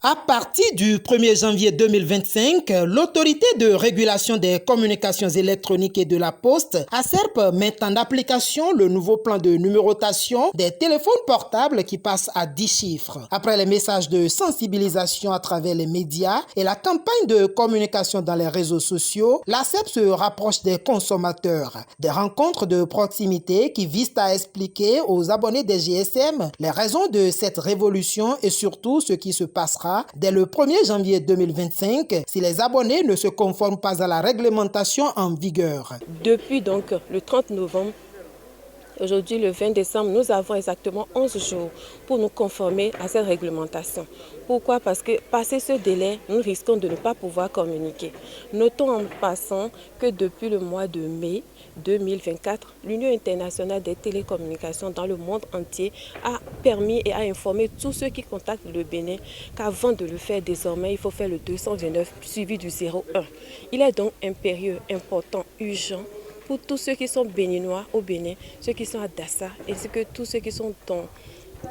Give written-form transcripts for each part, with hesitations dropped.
À partir du 1er janvier 2025, l'Autorité de régulation des communications électroniques et de la Poste, ACERP, met en application le nouveau plan de numérotation des téléphones portables qui passe à 10 chiffres. Après les messages de sensibilisation à travers les médias et la campagne de communication dans les réseaux sociaux, l'ACERP se rapproche des consommateurs. Des rencontres de proximité qui visent à expliquer aux abonnés des GSM les raisons de cette révolution et surtout ce qui se passera dès le 1er janvier 2025 si les abonnés ne se conforment pas à la réglementation en vigueur. Depuis donc le 30 novembre, aujourd'hui le 20 décembre, nous avons exactement 11 jours pour nous conformer à cette réglementation. Pourquoi? Parce que passé ce délai, nous risquons de ne pas pouvoir communiquer. Notons en passant que depuis le mois de mai 2024, l'Union internationale des télécommunications dans le monde entier a permis et a informé tous ceux qui contactent le Bénin qu'avant de le faire désormais, il faut faire le 229 suivi du 01. Il est donc impérieux, important, urgent pour tous ceux qui sont béninois au Bénin, ceux qui sont à Dassa, ainsi que tous ceux qui sont dans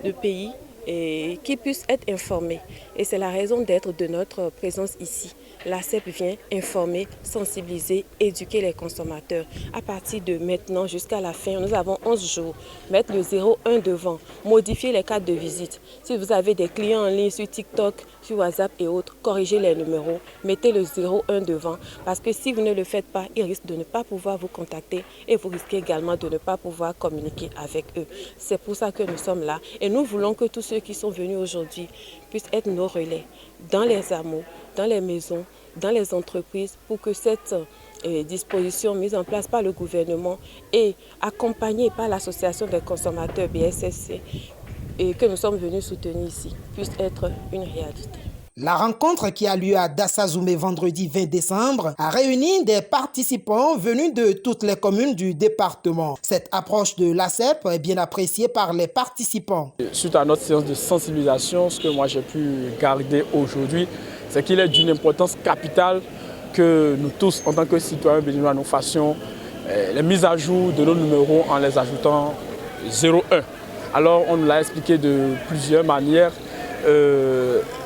le pays et qui puissent être informés. Et c'est la raison d'être de notre présence ici. L'ACERP vient informer, sensibiliser, éduquer les consommateurs. À partir de maintenant jusqu'à la fin, nous avons 11 jours. Mettre le 01 devant, modifier les cartes de visite. Si vous avez des clients en ligne sur TikTok, sur WhatsApp et autres, corrigez les numéros, mettez le 01 devant. Parce que si vous ne le faites pas, ils risquent de ne pas pouvoir vous contacter et vous risquez également de ne pas pouvoir communiquer avec eux. C'est pour ça que nous sommes là et nous voulons que tous ceux qui sont venus aujourd'hui puissent être nos relais dans les hameaux, dans les maisons, dans les entreprises pour que cette disposition mise en place par le gouvernement et accompagnée par l'association des consommateurs BSSC et que nous sommes venus soutenir ici puisse être une réalité. La rencontre qui a lieu à Dassazoumé vendredi 20 décembre a réuni des participants venus de toutes les communes du département. Cette approche de l'ACERP est bien appréciée par les participants. Suite à notre séance de sensibilisation, ce que moi j'ai pu garder aujourd'hui, c'est qu'il est d'une importance capitale que nous tous, en tant que citoyens béninois, nous fassions les mises à jour de nos numéros en les ajoutant 01. Alors on nous l'a expliqué de plusieurs manières.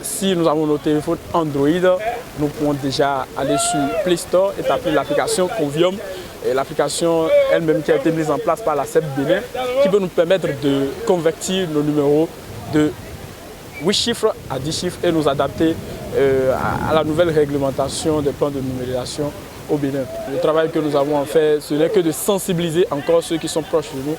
Si nous avons nos téléphones Android, nous pouvons déjà aller sur Play Store et taper l'application Convium. L'application elle-même qui a été mise en place par l'ACERP Bénin, qui peut nous permettre de convertir nos numéros de 8 chiffres à 10 chiffres et nous adapter à la nouvelle réglementation des plans de numérisation au Bénin. Le travail que nous avons fait, ce n'est que de sensibiliser encore ceux qui sont proches de nous.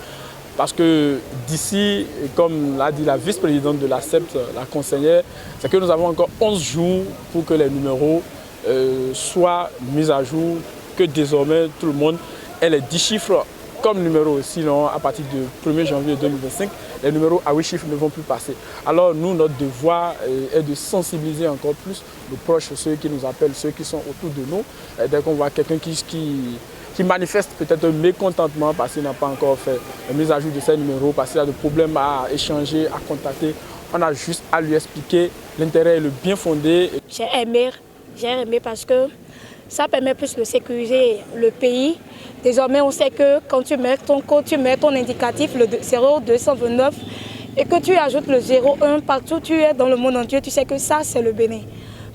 Parce que d'ici, comme l'a dit la vice-présidente de l'ACERP, la conseillère, c'est que nous avons encore 11 jours pour que les numéros soient mis à jour, que désormais tout le monde ait les 10 chiffres comme numéro. Sinon, à partir du 1er janvier 2025, les numéros à 8 chiffres ne vont plus passer. Alors nous, notre devoir est de sensibiliser encore plus nos proches, ceux qui nous appellent, ceux qui sont autour de nous. Et dès qu'on voit quelqu'un qui manifeste peut-être un mécontentement parce qu'il n'a pas encore fait la mise à jour de ses numéros, parce qu'il a des problèmes à échanger, à contacter, on a juste à lui expliquer l'intérêt et le bien fondé. J'ai aimé parce que ça permet plus de sécuriser le pays. Désormais, on sait que quand tu mets ton code, tu mets ton indicatif, le 0229, et que tu ajoutes le 01 partout où tu es dans le monde entier, tu sais que ça, c'est le Bénin.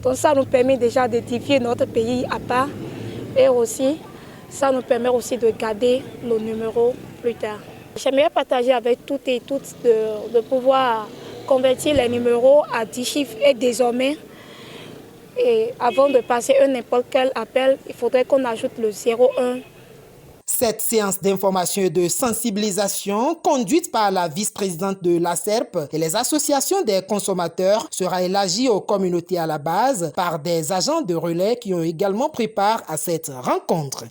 Donc ça nous permet déjà d'édifier notre pays à part et aussi, ça nous permet aussi de garder nos numéros plus tard. J'aimerais partager avec toutes et toutes de pouvoir convertir les numéros à 10 chiffres et désormais, et avant de passer n'importe quel appel, il faudrait qu'on ajoute le 01. Cette séance d'information et de sensibilisation, conduite par la vice-présidente de l'ACERP et les associations des consommateurs, sera élargie aux communautés à la base par des agents de relais qui ont également pris part à cette rencontre.